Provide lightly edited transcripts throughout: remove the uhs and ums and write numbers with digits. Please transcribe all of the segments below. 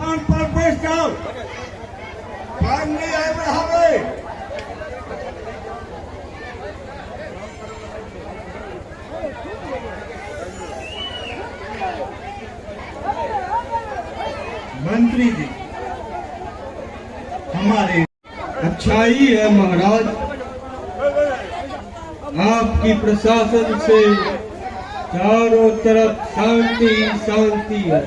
स्थान पर बैठ जाओ। पानी आए बढ़ावे। मंत्री जी, हमारे अच्छाई है महाराज, आपकी प्रशासन से चारों तरफ शांति ही शांति है।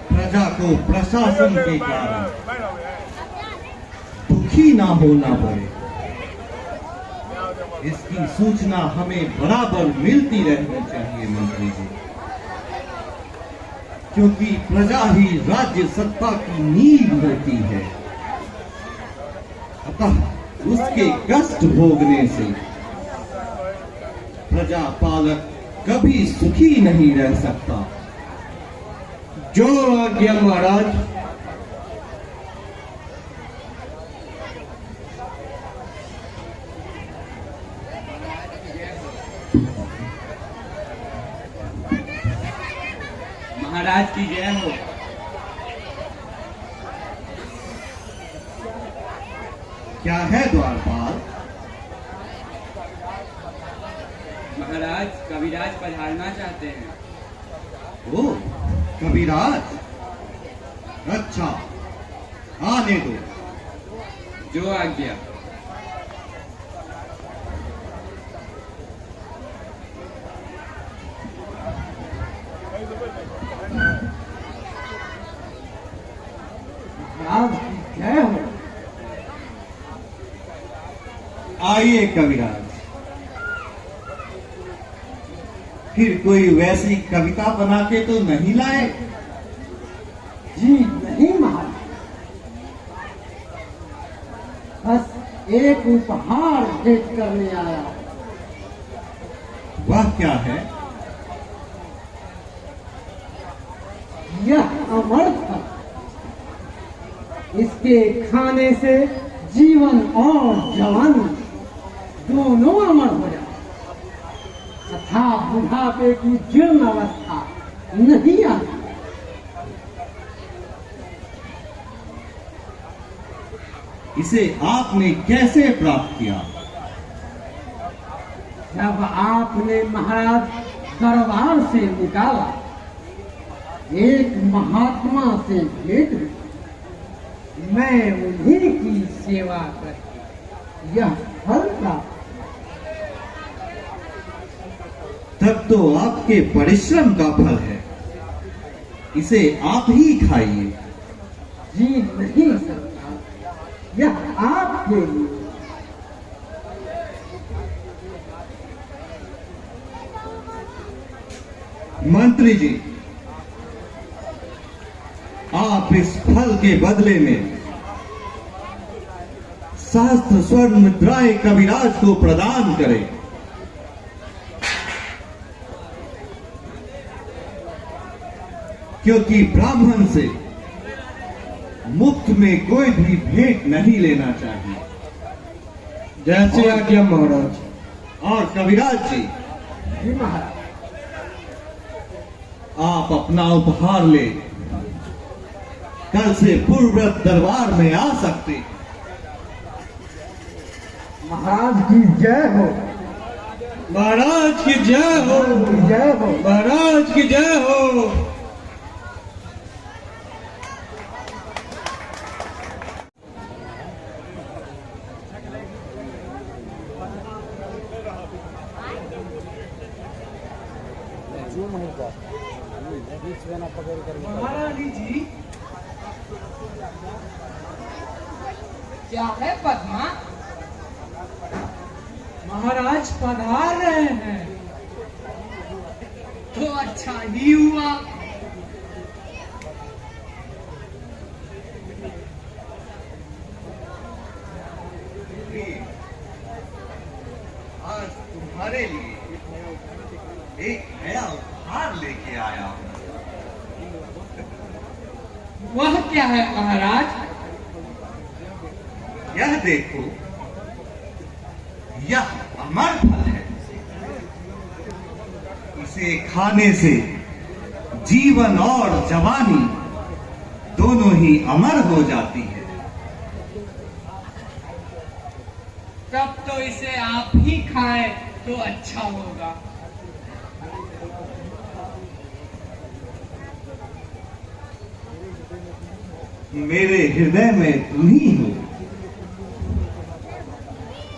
प्रजा को प्रशासन के कारण दुखी ना होना पड़े, इसकी सूचना हमें बराबर मिलती रहनी चाहिए मंत्री जी, क्योंकि प्रजा ही राज्य सत्ता की नींव होती है। अतः उसके कष्ट भोगने से प्रजा पालक कभी सुखी नहीं रह सकता। जो आज्ञा महाराज। महाराज की जय हो। क्या है द्वारपाल? महाराज कविराज पधारना चाहते हैं। ओ कविराज, अच्छा आने दो। जो आज्ञा। जय हो। आइए कविराज, फिर कोई वैसी कविता बना के तो नहीं लाए? जी नहीं महाराज, बस एक उपहार भेंट करने आया। वह क्या है? यह अमृत है, इसके खाने से जीवन और जवानी दोनों अमर हो जाए तथा बुढ़ापे की जीर्ण अवस्था नहीं आती। इसे आपने कैसे प्राप्त किया? जब आपने महाराज दरबार से निकाला, एक महात्मा से भेंट हुई, मैं उन्हीं की सेवा करके यह फल प्राप्त। तब तो आपके परिश्रम का फल है, इसे आप ही खाइए। जी नहीं सरकार, यह आपके लिए। मंत्री जी, आप इस फल के बदले में सहस्त्र स्वर्ण मुद्राएं कविराज को प्रदान करें। क्योंकि ब्राह्मण से मुफ्त में कोई भी भेंट नहीं लेना चाहिए। जैसे आज्ञा महाराज। और कविराज जी, जी महाराज। आप अपना उपहार ले कल से पूर्वव्रत दरबार में आ सकते। महाराज की जय हो। महाराज की जय हो। जय हो। महाराज की जय हो। महारानी जी, क्या है पद्मा? महाराज पधार रहे हैं तो अच्छा ही हुआ। आज तुम्हारे लिए एक नया उपहार लेके आया हूं। वह क्या है महाराज? यह देखो, यह अमर फल है। इसे खाने से जीवन और जवानी दोनों ही अमर हो जाती है। तब तो इसे आप ही खाएं तो अच्छा होगा। मेरे हृदय में तुम ही हो,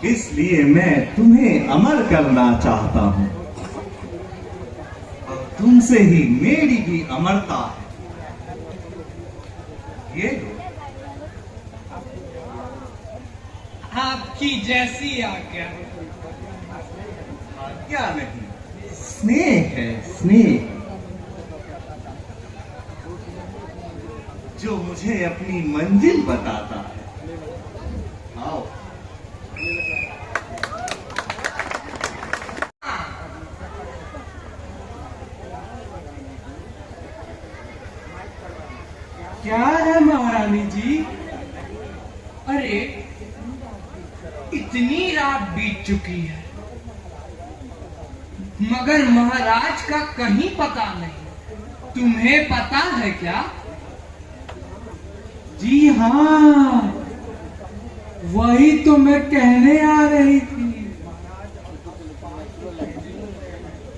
इसलिए मैं तुम्हें अमर करना चाहता हूं और तुमसे ही मेरी भी अमरता है। ये लो। आपकी जैसी आज्ञा। क्या नहीं, स्नेह है, स्नेह जो मुझे अपनी मंजिल बताता है। आओ। क्या है महारानी जी? अरे इतनी रात बीत चुकी है मगर महाराज का कहीं पता नहीं। तुम्हें पता है क्या? जी हाँ, वही तो मैं कहने आ रही थी।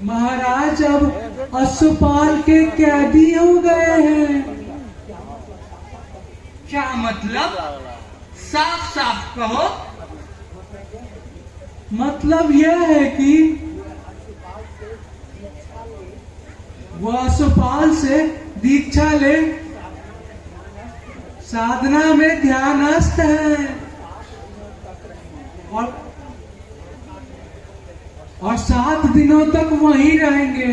महाराज अब अश्वपाल के कैदी हो गए हैं। क्या मतलब? साफ साफ कहो। मतलब यह है कि वो अश्वपाल से दीक्षा ले साधना में ध्यानस्थ है और 7 दिनों तक वहीं रहेंगे,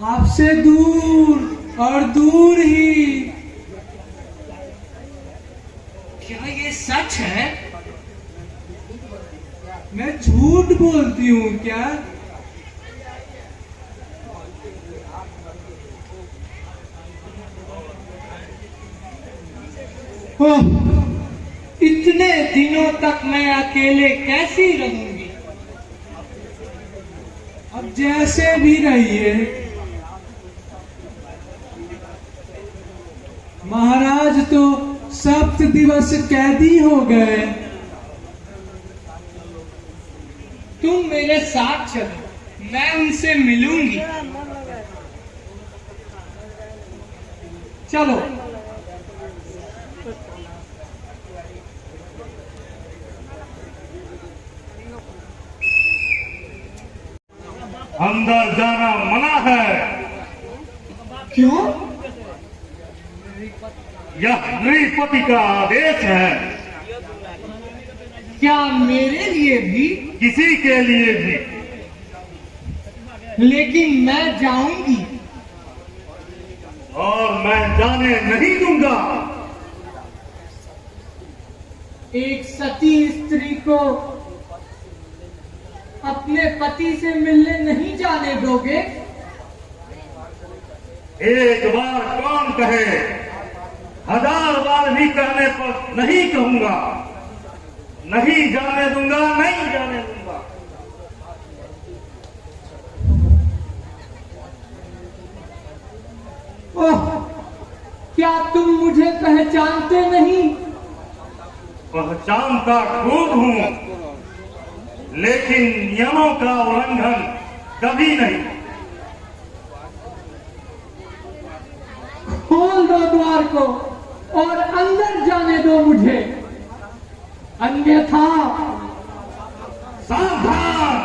आपसे दूर और दूर ही। क्या ये सच है? मैं झूठ बोलती हूँ क्या? इतने दिनों तक मैं अकेले कैसी रहूंगी? अब जैसे भी रहिए, महाराज तो 7 दिवस कैदी हो गए। तुम मेरे साथ चलो, मैं उनसे मिलूंगी। चलो। अंदर जाना मना है। क्यों? यह नृपति का आदेश है। क्या मेरे लिए भी? किसी के लिए भी। लेकिन मैं जाऊंगी। और मैं जाने नहीं दूंगा। एक सती स्त्री को अपने पति से मिलने नहीं जाने दोगे? एक बार कौन कहे, 1000 बार भी कहने पर नहीं कहूंगा। नहीं जाने दूंगा, नहीं जाने दूंगा। ओह, क्या तुम मुझे पहचानते नहीं? पहचानता खूब हूं, लेकिन नियमों का उल्लंघन कभी नहीं। खोल दो द्वार को और अंदर जाने दो मुझे, अन्यथा। सावधान!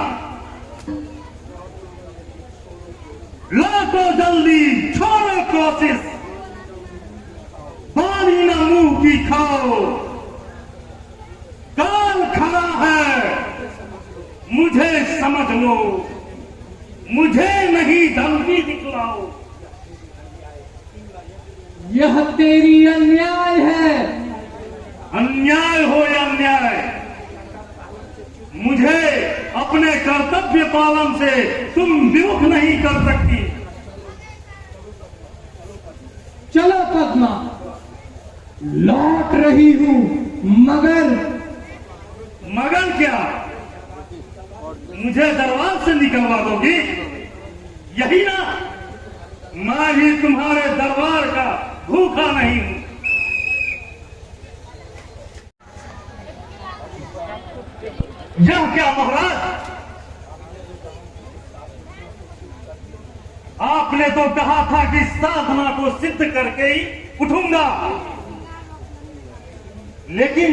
लौटो जल्दी, छोड़ो कोशिश। पानी न मुंह की खाओ। काल खड़ा है, मुझे समझ लो। मुझे नहीं धमकी दिखलाओ। यह तेरी अन्याय है। अन्याय हो या न्याय, मुझे अपने कर्तव्य पालन से तुम विमुख नहीं कर सकती। चलो पद्मा, लौट रही हूं, मगर क्या मुझे दरबार से निकलवा दोगी? यही ना, मैं भी तुम्हारे दरबार का भूखा नहीं हूं। यह क्या महाराज, आपने तो कहा था कि साधना को सिद्ध करके ही उठूंगा, लेकिन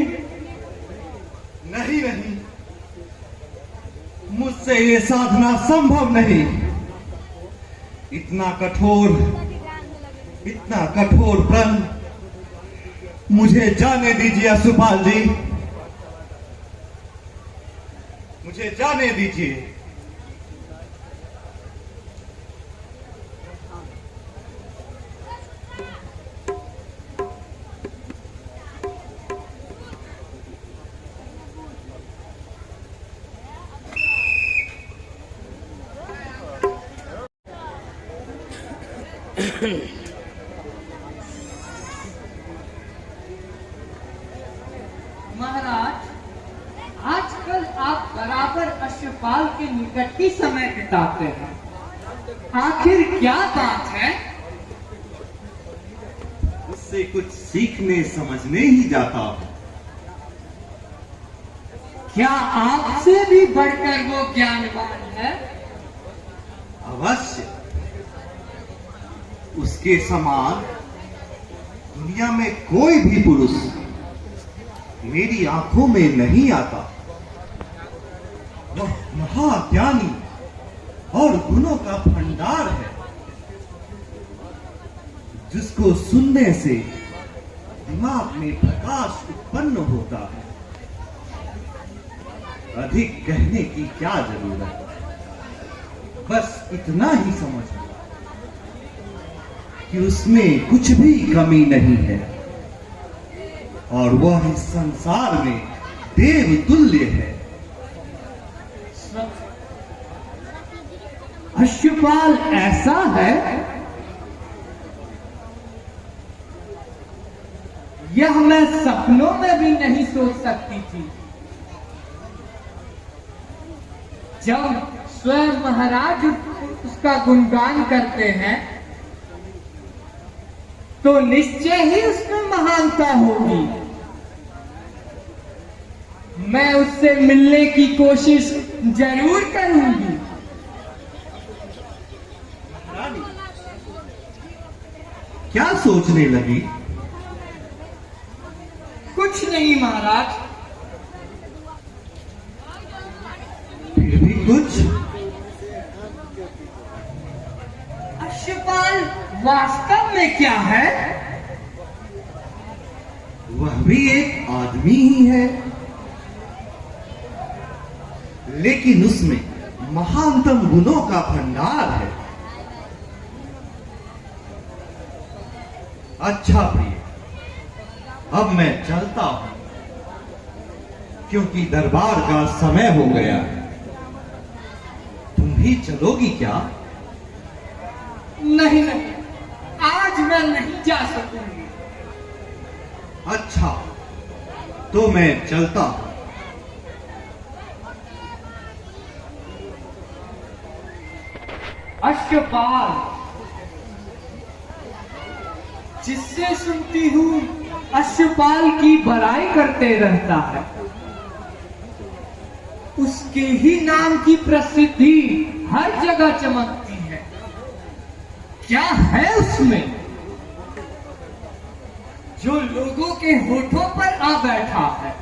नहीं नहीं, मुझसे ये साधना संभव नहीं। इतना कठोर प्रण, मुझे जाने दीजिए अश्वपाल जी, मुझे जाने दीजिए। महाराज, आजकल आप बराबर अश्वपाल के निकट ही समय बिताते हैं। आखिर क्या बात है? उससे कुछ सीखने समझने ही जाता हूं। क्या आपसे भी बढ़कर वो ज्ञानवान है? अवश्य, उसके समान दुनिया में कोई भी पुरुष मेरी आंखों में नहीं आता। वह महाज्ञानी और गुणों का भंडार है, जिसको सुनने से दिमाग में प्रकाश उत्पन्न होता है। अधिक कहने की क्या जरूरत, बस इतना ही समझ कि उसमें कुछ भी कमी नहीं है और वह इस संसार में देव तुल्य है। अश्वपाल ऐसा है? यह मैं सपनों में भी नहीं सोच सकती थी। जब स्वयं महाराज उसका गुणगान करते हैं तो निश्चय ही उसमें महानता होगी। मैं उससे मिलने की कोशिश जरूर करूंगी। रानी, क्या सोचने लगी? कुछ नहीं महाराज। फिर भी कुछ? अश्वपाल वास्तव में क्या है? वह भी एक आदमी ही है, लेकिन उसमें महानतम गुणों का भंडार है। अच्छा प्रिय, अब मैं चलता हूं, क्योंकि दरबार का समय हो गया है। तुम भी चलोगी क्या? नहीं नहीं, आज मैं नहीं जा सकूंगी। अच्छा, तो मैं चलता हूं। अश्वपाल, जिससे सुनती हूँ अश्वपाल की बड़ाई करते रहता है, उसके ही नाम की प्रसिद्धि हर जगह चमकती है। क्या है उसमें जो लोगों के होठों पर आ बैठा है?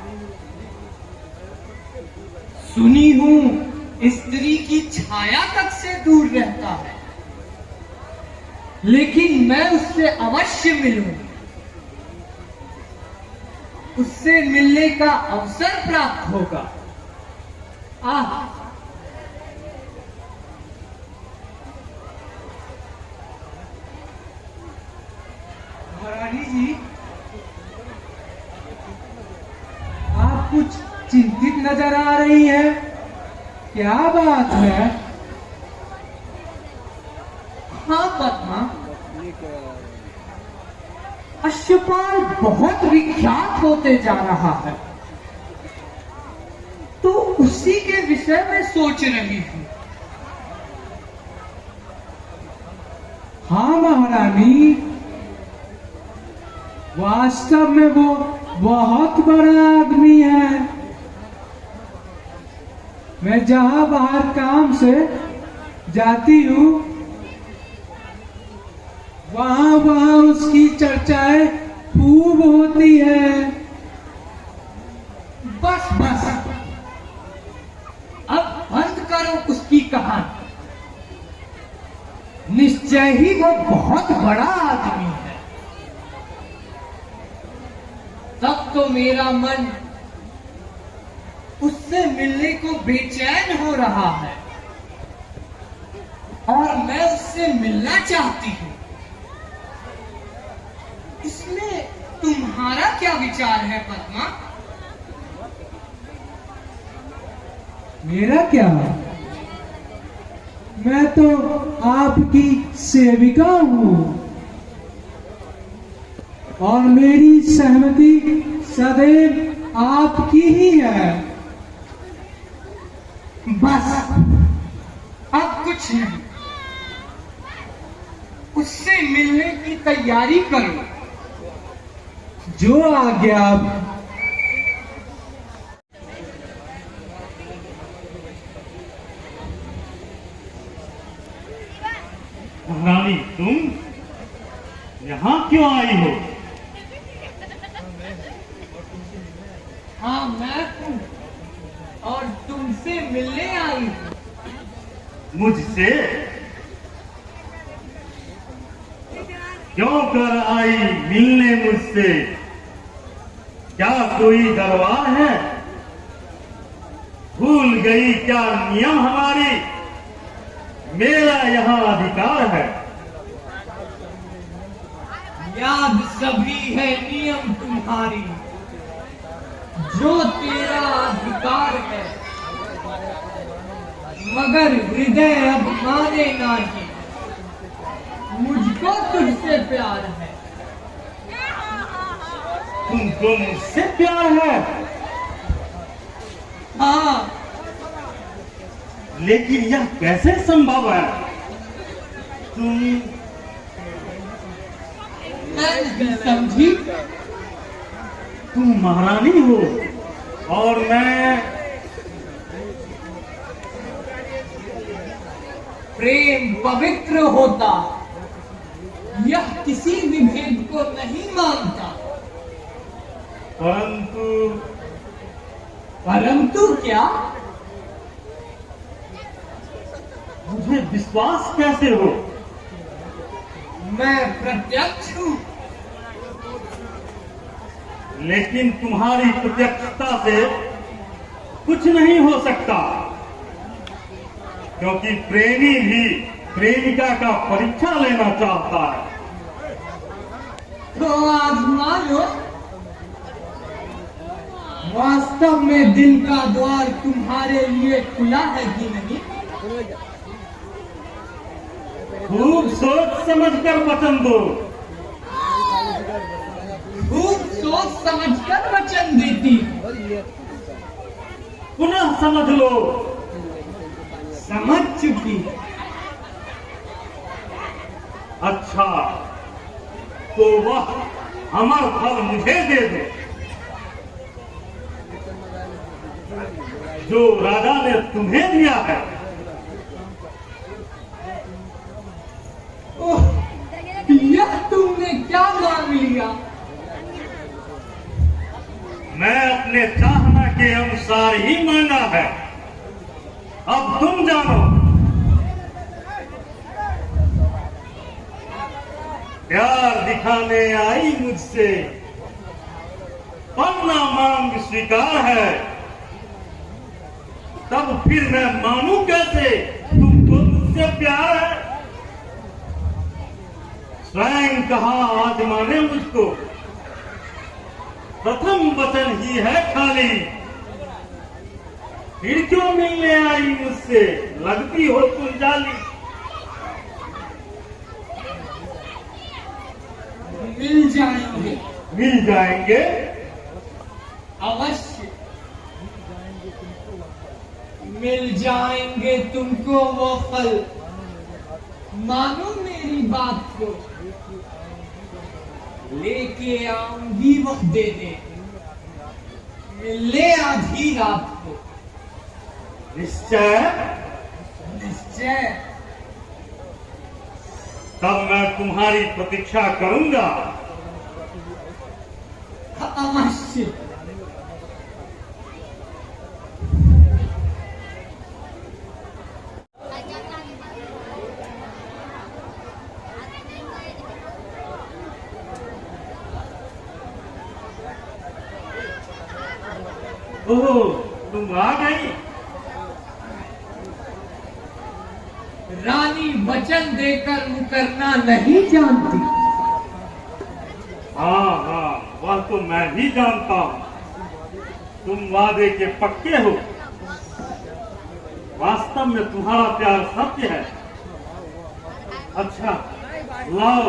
सुनी हूं स्त्री की छाया तक से दूर रहता है, लेकिन मैं उससे अवश्य मिलूं। उससे मिलने का अवसर प्राप्त होगा। आह, महारानी जी, आप कुछ चिंतित नजर आ रही है। क्या बात है? हाँ पद्मा, अश्वपाल बहुत विख्यात होते जा रहा है, तो उसी के विषय में सोच रही हूं। हाँ महारानी, वास्तव में वो बहुत बड़ा आदमी है। मैं जहां बाहर काम से जाती हूँ, वहां वहां उसकी चर्चाएं खूब होती है। बस बस, अब बंद करो उसकी कहानी। निश्चय ही वो बहुत बड़ा आदमी है। तब तो मेरा मन उससे मिलने को बेचैन हो रहा है और मैं उससे मिलना चाहती हूँ। इसमें तुम्हारा क्या विचार है पद्मा? मेरा क्या? मैं तो आपकी सेविका हूँ और मेरी सहमति सदैव आपकी ही है। बस, अब कुछ नहीं। उससे मिलने की तैयारी करो। जो आज्ञा आप। महारानी, तुम यहाँ क्यों आई हो? हाँ, मैं हूँ और तुमसे मिलने आई हूँ। मुझसे? क्यों कर आई मिलने मुझसे? क्या कोई दरबार है? भूल गई क्या नियम हमारी? मेरा यहाँ अधिकार है। याद सभी है नियम तुम्हारी, जो तेरा अधिकार है, मगर हृदय अब माने नहीं। मुझको तुझसे प्यार है। तुमको मुझसे प्यार है? हाँ, लेकिन यह कैसे संभव है? तुम मैं नहीं समझी। तुम महारानी हो और मैं प्रेम पवित्र होता, यह किसी विभेद को नहीं मानता। परंतु क्या? मुझे विश्वास कैसे हो? मैं प्रत्यक्ष हूँ। लेकिन तुम्हारी प्रत्यक्षता से कुछ नहीं हो सकता, क्योंकि प्रेमी भी प्रेमिका का परीक्षा लेना चाहता है। तो आजमा लो। वास्तव में दिल का द्वार तुम्हारे लिए खुला है कि नहीं? खूब सोच समझ कर वचन दो। खूब सोच समझकर वचन देती। पुनः समझ लो। समझ चुकी। अच्छा, तो वह अमर फल मुझे दे दो, जो राजा ने तुम्हें दिया है। ओह, यह तुमने क्या मांग लिया? मैं अपने चाहना के अनुसार ही मांगा है। अब तुम जानो। प्यार दिखाने आई मुझसे, पन्ना मांग स्वीकार है। तब फिर मैं मानूं कैसे तुमको मुझसे प्यार है? स्वयं कहा आजमाने मुझको, प्रथम वचन ही है खाली। फिर क्यों मिलने आई मुझसे? लगती हो तुम जाली। मिल जाएंगे। मिल जाएंगे? अवश्य मिल जाएंगे तुमको वो फल। मानो मेरी मेरी बात को, लेके आऊंगी वह देने, ले आधी रात को। निश्चय? निश्चय। तब मैं तुम्हारी प्रतीक्षा करूंगा। अवश्य। ओह, तुम आ गई। रानी वचन देकर मुकरना नहीं जानती। हाँ हाँ, वह तो मैं भी जानता हूँ। तुम वादे के पक्के हो। वास्तव में तुम्हारा प्यार सत्य है। अच्छा, लाओ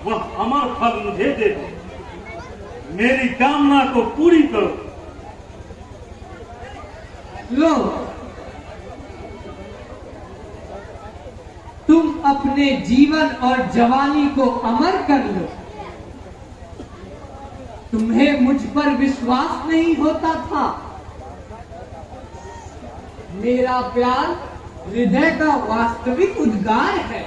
वह अमर फल मुझे दे दो। मेरी कामना को पूरी करो। लो, तुम अपने जीवन और जवानी को अमर कर लो। तुम्हें मुझ पर विश्वास नहीं होता था। मेरा प्यार हृदय का वास्तविक उद्गार है।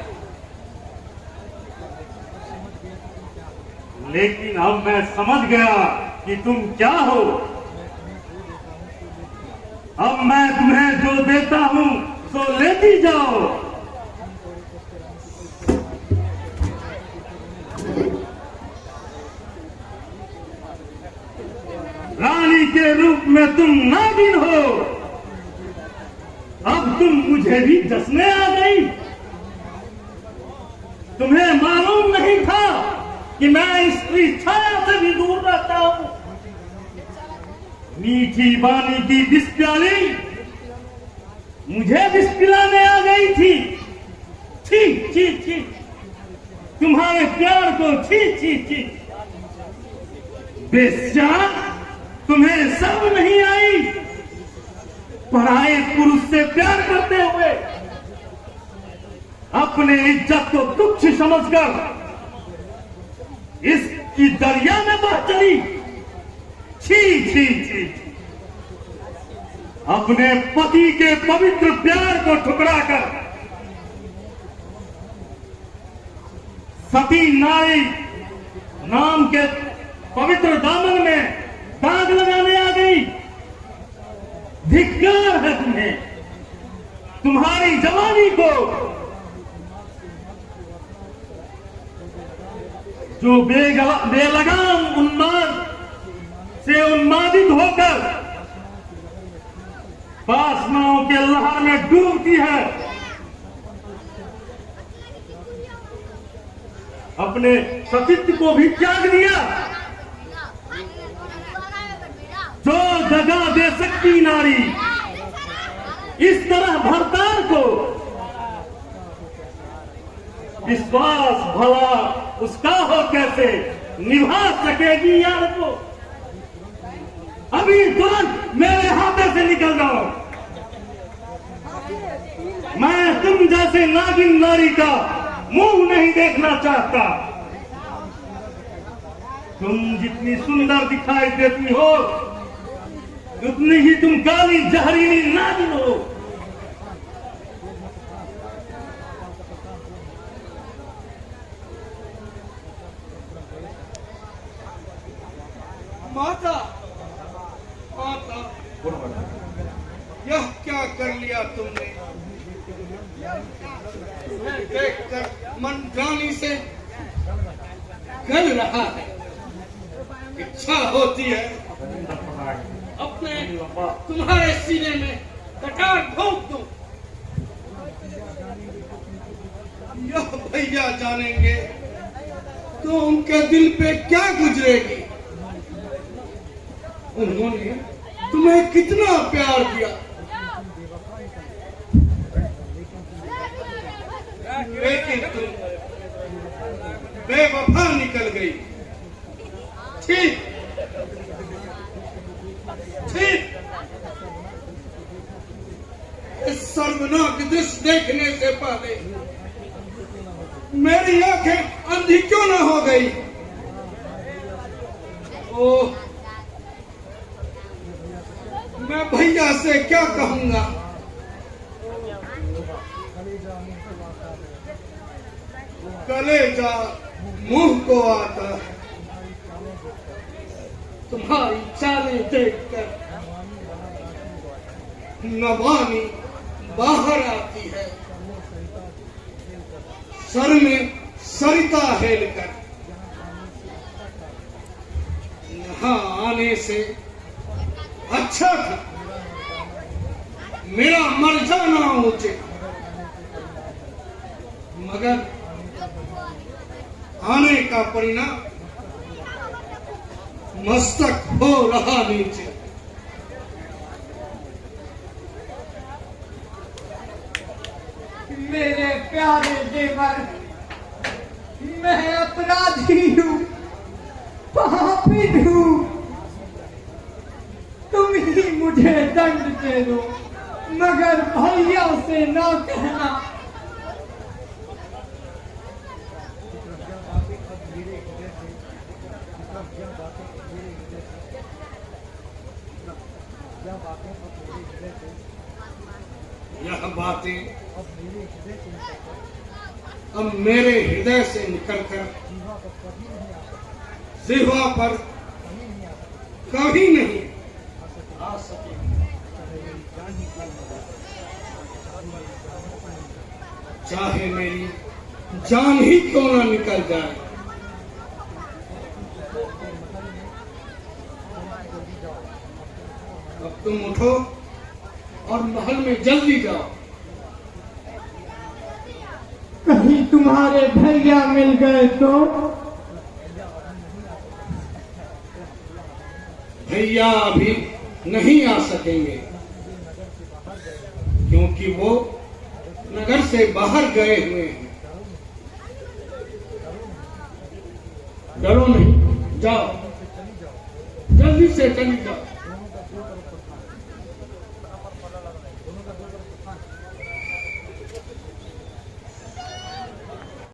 लेकिन अब मैं समझ गया कि तुम क्या हो। अब मैं तुम्हें जो देता हूँ सो लेती जाओ। रानी के रूप में तुम नागिन हो। अब तुम मुझे भी जसने आ गई। तुम्हें मालूम नहीं था कि मैं स्त्री छाया से भी दूर रहता हूं। मीठी बानी की विष प्याली मुझे विष पिलाने आ गई थी। छी छी छी, तुम्हारे प्यार को छी छी छी। बेस्या, तुम्हें सब नहीं आई पराए पुरुष से प्यार करते हुए। अपने इज्जत को तुच्छ समझकर इसकी दरिया में बह चली। छी छी छी, अपने पति के पवित्र प्यार को ठुकराकर सती नारी नाम के पवित्र दामन में दाग लगाने आ गई। धिक्कार है तुम्हें, तुम्हारी जवानी को। जो बेलगाम उन्माद से उन्मादित होकर वासनाओं के लहर में डूबती है, अपने सतीत्व को भी त्याग दिया। जो जगा दे सकती नारी इस तरह भरतार को, विश्वास भला उसका हो कैसे निभा सकेगी यार को। अभी तुरंत मेरे हाथों से निकल जाओ। मैं तुम जैसे नागिन नारी का मुंह नहीं देखना चाहता। तुम जितनी सुंदर दिखाई देती हो उतनी ही तुम काली जहरीली नागिन हो। माता, माता, यह क्या कर लिया तुमने? मैं देखकर मन जानी से गल रहा है। इच्छा होती है अपने तुम्हारे सीने में कटार ठोक दूं। यह भैया जानेंगे तो उनके दिल पे क्या गुजरेगी। उन्होंने तुम्हें कितना प्यार दिया, लेकिन तुम बेवफा निकल गई। ठीक ठीक, इस सर्वनाक दृश्य देखने से पहले मेरी आंखें अंधी क्यों ना हो गई? ओह, मैं भैया से क्या कहूंगा? कलेजा मुंह को आता है तुम्हारी चालें देखकर, नवानी बाहर आती है सर में सरिता हेलकर। यहाँ आने से अच्छा था मेरा मर जाना उचित, मगर आने का परिणाम मस्तक हो रहा नीचे। मेरे प्यारे देवर, मैं अपराधी हूँ, पापी हूँ। तुम ही मुझे दंड दे दो, मगर भैया से ना कहना। यह बातें अब मेरे हृदय से निकलकर जिह्वा पर कभी नहीं आ सकेंगी। चाहे मेरी जान ही क्यों ना निकल जाए। अब तुम उठो और महल में जल्दी जाओ। कहीं तुम्हारे भैया मिल गए तो? भैया अभी नहीं आ सकेंगे क्योंकि वो नगर से बाहर गए हुए हैं। डरो नहीं, जाओ, जल्दी से चली जाओ।